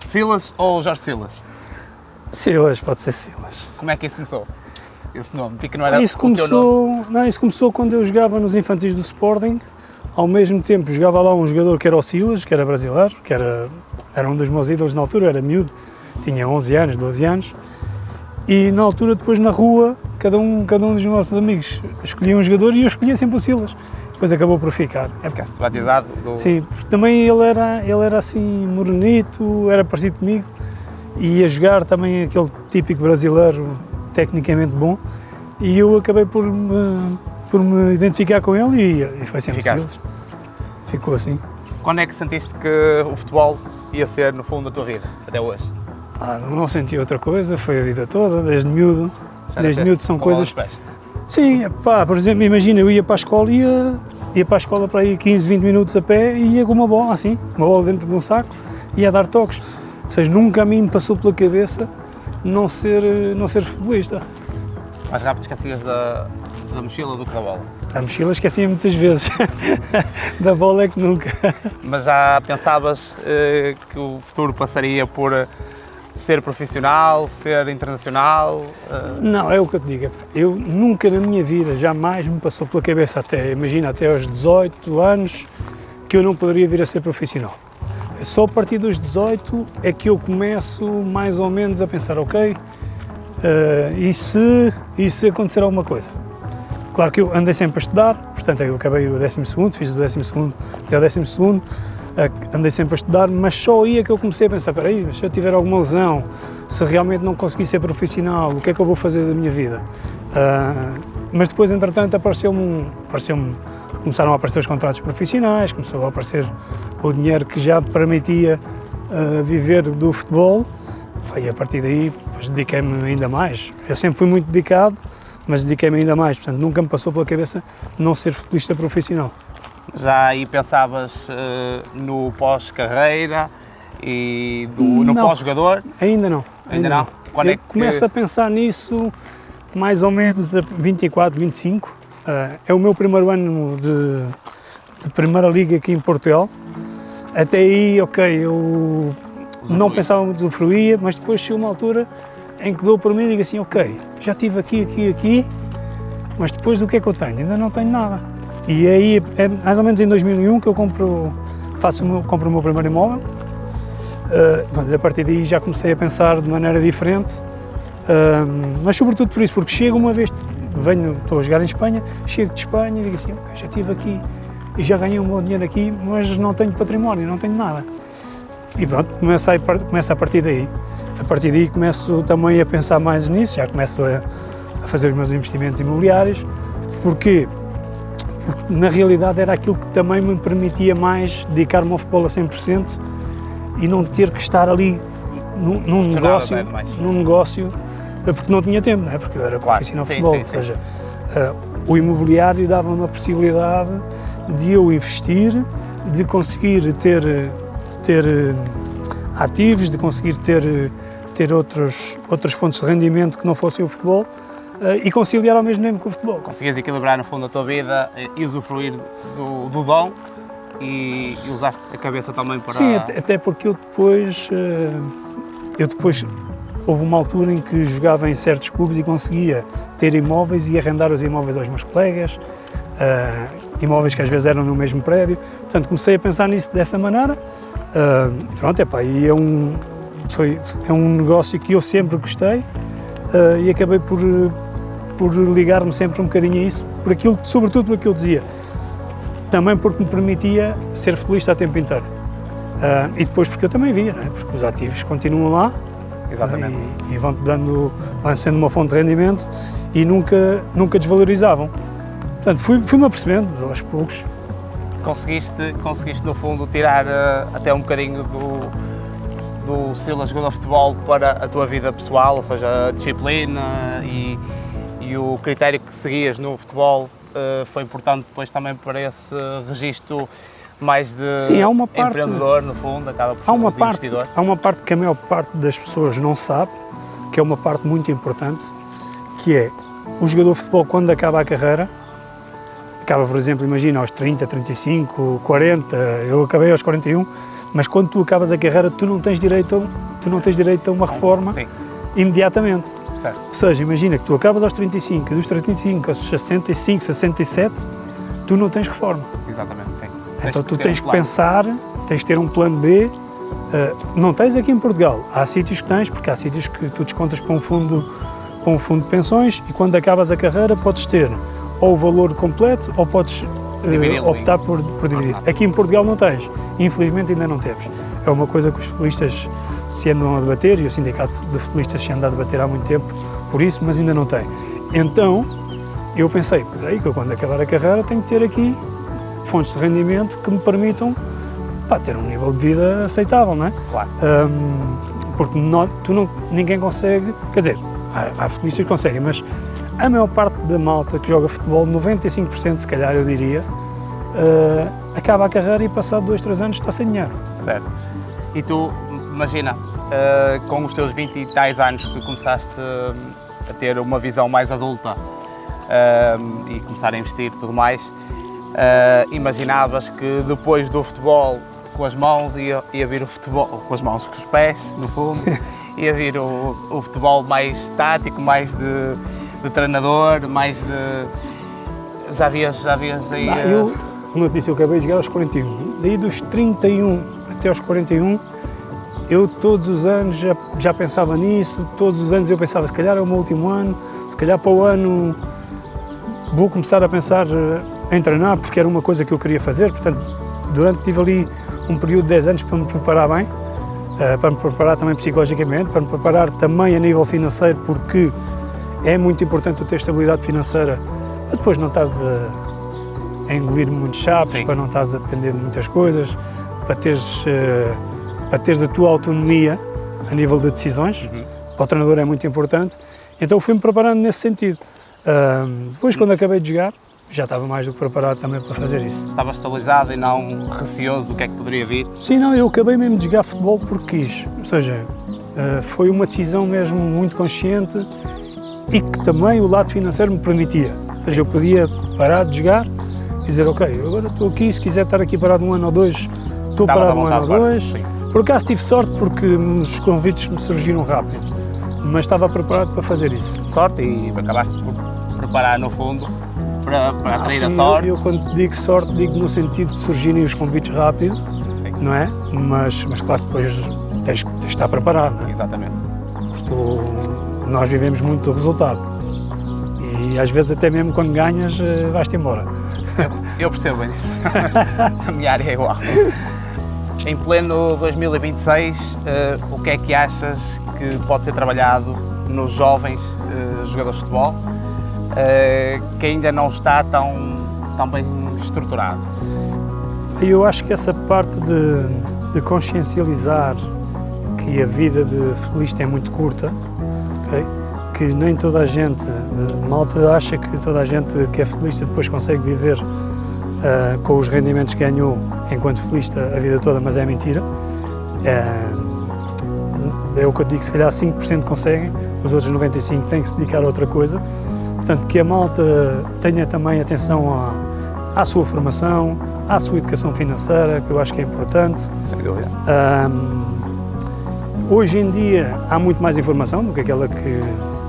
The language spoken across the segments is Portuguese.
Silas ou Jorge Silas? Silas, pode ser Silas. Como é que isso começou? Esse nome? Que não era Isso o teu nome? isso começou quando eu jogava nos infantis do Sporting. Ao mesmo tempo jogava lá um jogador que era o Silas, que era brasileiro, que era um dos meus ídolos na altura, era miúdo, tinha 11 anos, 12 anos. E na altura, depois na rua, cada um dos nossos amigos escolhia um jogador e eu escolhia sempre o Silas. Depois acabou por ficar. Ficaste batizado? Sim, porque também ele era assim morenito, era parecido comigo e ia jogar também aquele típico brasileiro tecnicamente bom e eu acabei por me identificar com ele e foi sempre Silas. Ficou assim. Quando é que sentiste que o futebol ia ser, no fundo, a tua vida, até hoje? Não senti outra coisa, foi a vida toda, desde miúdo. Desde miúdo são coisas... Sim, pá, por exemplo, imagina, eu ia para a escola e ia para a escola para aí 15, 20 minutos a pé e ia com uma bola assim, uma bola dentro de um saco e ia dar toques. Ou seja, nunca a mim me passou pela cabeça não ser futebolista. Mais rápido esquecias da mochila do que da bola? A mochila esquecia muitas vezes, da bola é que nunca. Mas já pensavas que o futuro passaria por ser profissional, ser internacional? Não, é o que eu te digo, eu nunca na minha vida, jamais me passou pela cabeça até aos 18 anos, que eu não poderia vir a ser profissional. Só a partir dos 18 é que eu começo mais ou menos a pensar, ok, e se acontecer alguma coisa? Claro que eu andei sempre a estudar, portanto eu acabei o 12º, fiz o 12º até o 12º, andei sempre a estudar, mas só aí é que eu comecei a pensar, espera aí, se eu tiver alguma lesão, se realmente não conseguir ser profissional, o que é que eu vou fazer da minha vida? Mas depois, entretanto, começaram a aparecer os contratos profissionais, começou a aparecer o dinheiro que já permitia viver do futebol, e a partir daí dediquei-me ainda mais. Eu sempre fui muito dedicado, mas dediquei-me ainda mais, portanto nunca me passou pela cabeça não ser futebolista profissional. Já aí pensavas no pós-carreira e no pós-jogador? Ainda não. Ainda não. Quando eu começo a pensar nisso mais ou menos a 24, 25. É o meu primeiro ano de Primeira Liga aqui em Portugal. Até aí, ok, eu não pensava muito, usufruía, mas depois chegou uma altura em que dou por mim e digo assim, ok, já estive aqui, mas depois o que é que eu tenho? Ainda não tenho nada. E aí é mais ou menos em 2001 que eu compro o meu primeiro imóvel. A partir daí já comecei a pensar de maneira diferente, mas sobretudo por isso, porque chego uma vez, estou a jogar em Espanha, chego de Espanha e digo assim, ok, já estive aqui e já ganhei o meu dinheiro aqui, mas não tenho património, não tenho nada. E pronto, começa a partir daí. A partir daí começo também a pensar mais nisso, já começo a fazer os meus investimentos imobiliários. Porquê? Porque na realidade era aquilo que também me permitia mais dedicar-me ao futebol a 100% e não ter que estar ali num negócio, porque não tinha tempo, não é? Porque eu era profissional de futebol, ou seja, o imobiliário dava-me a possibilidade de eu investir, de conseguir ter ativos, de conseguir ter outras fontes de rendimento que não fossem o futebol e conciliar ao mesmo tempo com o futebol. Conseguias equilibrar no fundo a tua vida e usufruir do dom e usaste a cabeça também para... Sim, até porque eu depois houve uma altura em que jogava em certos clubes e conseguia ter imóveis e arrendar os imóveis aos meus colegas, imóveis que às vezes eram no mesmo prédio, portanto comecei a pensar nisso dessa maneira. Pronto, e é um negócio que eu sempre gostei e acabei por ligar-me sempre um bocadinho a isso, sobretudo por aquilo que eu dizia, também porque me permitia ser futebolista a tempo inteiro. E depois porque eu também via, não é? Porque os ativos continuam lá. Exatamente. E vão sendo uma fonte de rendimento e nunca desvalorizavam. Portanto, fui-me apercebendo aos poucos. Conseguiste no fundo tirar até um bocadinho do Silas jogador de futebol para a tua vida pessoal, ou seja, a disciplina e o critério que seguias no futebol foi importante depois também para esse registro mais de empreendedor, no fundo, acaba por ser de investidor. Há uma parte que a maior parte das pessoas não sabe, que é uma parte muito importante, que é o jogador de futebol quando acaba a carreira, acaba, por exemplo, imagina aos 30, 35, 40, eu acabei aos 41, Mas quando tu acabas a carreira, tu não tens direito a uma reforma Sim. imediatamente. Certo. Ou seja, imagina que tu acabas aos 35, dos 35 aos 65, 67, tu não tens reforma. Exatamente, sim. Então tu tens que pensar, tens que ter um plano B. Não tens aqui em Portugal. Há sítios que tens, porque há sítios que tu descontas para um fundo de pensões e quando acabas a carreira podes ter ou o valor completo ou podes optar por dividir. Aqui em Portugal não tens. Infelizmente ainda não temos. É uma coisa que os futebolistas se andam a debater e o sindicato de futebolistas se anda a debater há muito tempo por isso, mas ainda não tem. Então eu pensei, peraí, que eu quando acabar a carreira tenho que ter aqui fontes de rendimento que me permitam ter um nível de vida aceitável, não é? Claro. Porque ninguém consegue, quer dizer, há futebolistas que conseguem, mas a maior parte da malta que joga futebol, 95% se calhar eu diria, acaba a carreira e passado 2, 3 anos está sem dinheiro. Certo. E tu, imagina, com os teus 20 e tais anos que começaste a ter uma visão mais adulta e começar a investir e tudo mais, imaginavas que depois do futebol com as mãos ia vir o futebol, com as mãos, com os pés, no fundo, ia vir o futebol mais tático, mais de treinador, mais de... Já vias aí... Como eu te disse, eu acabei de jogar aos 41. Daí dos 31 até aos 41, eu todos os anos já pensava nisso, todos os anos eu pensava, se calhar é o meu último ano, se calhar para o ano vou começar a pensar em treinar, porque era uma coisa que eu queria fazer, portanto, tive ali um período de 10 anos para me preparar bem, para me preparar também psicologicamente, para me preparar também a nível financeiro, porque é muito importante tu ter estabilidade financeira, para depois não estás a engolir muitos chapos, para não estás a depender de muitas coisas, para teres a tua autonomia a nível de decisões. Para o treinador é muito importante, então fui-me preparando nesse sentido. Depois, quando acabei de jogar, já estava mais do que preparado também para fazer isso. Estava estabilizado e não receoso do que é que poderia vir? Sim, não, eu acabei mesmo de jogar futebol porque quis, ou seja, foi uma decisão mesmo muito consciente e que também o lado financeiro me permitia. Ou seja, eu podia parar de jogar e dizer, ok, agora estou aqui, se quiser estar aqui parado 1 ano ou 2, estou parado 1 ano ou 2. Por acaso tive sorte porque os convites me surgiram rápido, mas estava preparado para fazer isso. Sorte e acabaste por preparar no fundo para atrair a sorte. Eu quando digo sorte, digo no sentido de surgirem os convites rápido, não é? Mas claro, depois tens de estar preparado, não é? Exatamente. Nós vivemos muito do resultado e às vezes até mesmo quando ganhas vais-te embora. Eu percebo bem isso. A minha área é igual. Em pleno 2026, o que é que achas que pode ser trabalhado nos jovens jogadores de futebol que ainda não está tão bem estruturado? Eu acho que essa parte de consciencializar que a vida de futebolista é muito curta, okay? Que nem toda a gente, malta acha que toda a gente que é futebolista depois consegue viver com os rendimentos que ganhou enquanto futebolista a vida toda, mas é mentira. É o que eu digo, se calhar 5% conseguem, os outros 95% têm que se dedicar a outra coisa. Portanto, que a malta tenha também atenção à sua formação, à sua educação financeira, que eu acho que é importante. Sem dúvida. Hoje em dia há muito mais informação do que aquela que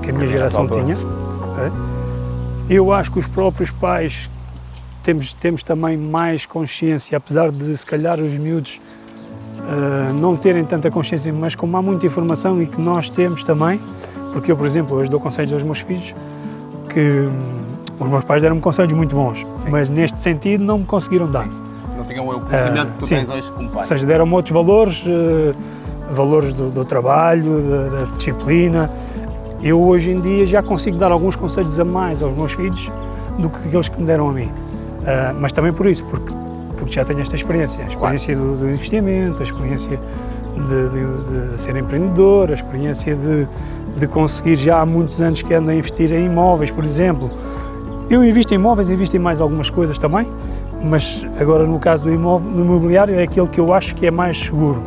a minha geração tinha. Okay? Eu acho que os próprios pais temos também mais consciência, apesar de se calhar os miúdos não terem tanta consciência, mas como há muita informação e que nós temos também, porque eu, por exemplo, hoje dou conselhos aos meus filhos, que os meus pais deram-me conselhos muito bons, mas neste sentido não me conseguiram dar. Não tinham o conhecimento que tu tens hoje como pai. Ou seja, deram-me outros valores, valores do trabalho, da disciplina. Eu hoje em dia já consigo dar alguns conselhos a mais aos meus filhos do que aqueles que me deram a mim. Mas também por isso, porque já tenho esta experiência, a experiência do investimento, a experiência de ser empreendedor, a experiência de conseguir já há muitos anos que ando a investir em imóveis, por exemplo. Eu invisto em imóveis, invisto em mais algumas coisas também, mas agora no caso do imobiliário é aquele que eu acho que é mais seguro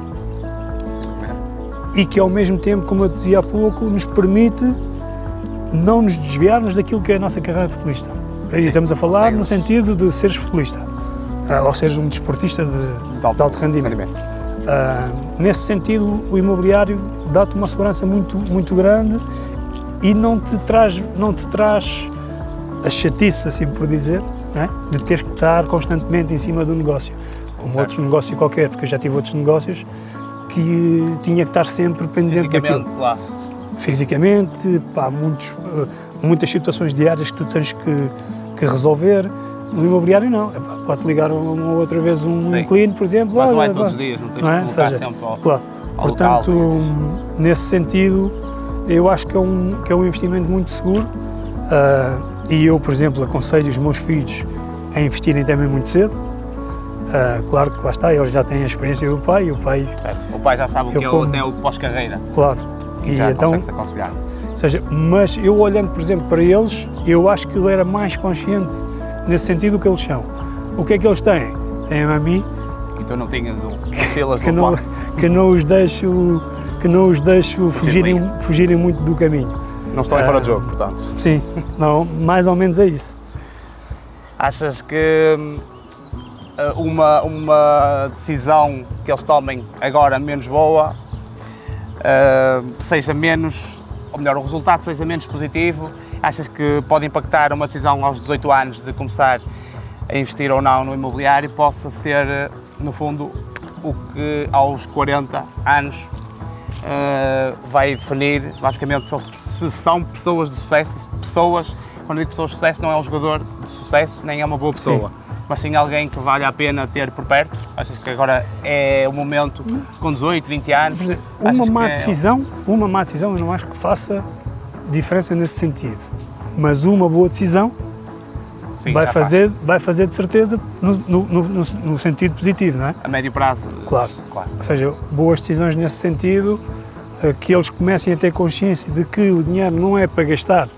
e que ao mesmo tempo, como eu dizia há pouco, nos permite não nos desviarmos daquilo que é a nossa carreira de futebolista. E estamos a falar no sentido de seres futebolista, ou seres um desportista de alto rendimento. Nesse sentido, o imobiliário dá-te uma segurança muito grande e não te traz a chatice, assim por dizer, não é? De ter que estar constantemente em cima do negócio, como outro negócio qualquer, porque eu já tive outros negócios que tinha que estar sempre pendente daquilo. Lá. Fisicamente, pá, muitas situações diárias que tu tens que resolver. No imobiliário não, pode ligar uma ou outra vez um inquilino, por exemplo. Mas não é todos os dias, não tens que colocar sempre claro. Portanto, nesse sentido, eu acho que é um investimento muito seguro e eu, por exemplo, aconselho os meus filhos a investirem também muito cedo. Claro que lá está, eles já têm a experiência do pai e o pai... Certo. O pai já sabe o que é até o pós-carreira. Claro. E já então, consegue-se aconselhar. Ou seja, mas eu olhando, por exemplo, para eles, eu acho que eu era mais consciente nesse sentido do que eles são. O que é que eles têm? Têm-me a mim. E tu não tinhas o Silas que não os deixo fugirem muito do caminho. Não estão em fora de jogo, portanto. Sim, não, mais ou menos é isso. Achas que uma decisão que eles tomem agora menos boa seja menos, ou melhor, o resultado seja menos positivo? Achas que pode impactar uma decisão aos 18 anos de começar a investir ou não no imobiliário possa ser, no fundo, o que aos 40 anos vai definir, basicamente, se são pessoas de sucesso? Quando digo pessoas de sucesso, não é um jogador de sucesso, nem é uma boa pessoa, sim, mas sim alguém que vale a pena ter por perto. Achas que agora é o momento, com 18, 20 anos? Uma má decisão eu não acho que faça diferença nesse sentido, mas uma boa decisão, sim, vai fazer de certeza no sentido positivo, não é? A médio prazo. Claro. Ou seja, boas decisões nesse sentido, que eles comecem a ter consciência de que o dinheiro não é para gastar,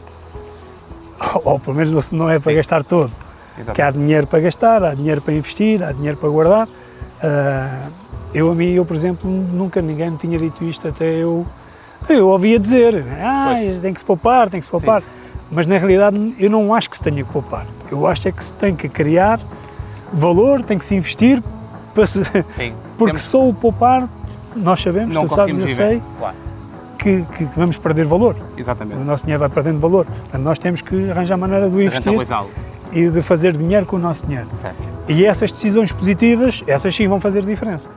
ou pelo menos não é para, sim, gastar todo. Exatamente. Que há dinheiro para gastar, há dinheiro para investir, há dinheiro para guardar. Eu, por exemplo, nunca ninguém me tinha dito isto, até eu ouvia dizer, tem que se poupar, sim, mas na realidade eu não acho que se tenha que poupar. Eu acho é que se tem que criar valor, tem que se investir, sim, porque só o poupar, nós sabemos, tu sabes, eu sei, claro, que vamos perder valor. Exatamente. O nosso dinheiro vai perdendo valor. Portanto, nós temos que arranjar maneira de o investir e de fazer dinheiro com o nosso dinheiro. Certo. E essas decisões positivas, essas sim vão fazer diferença.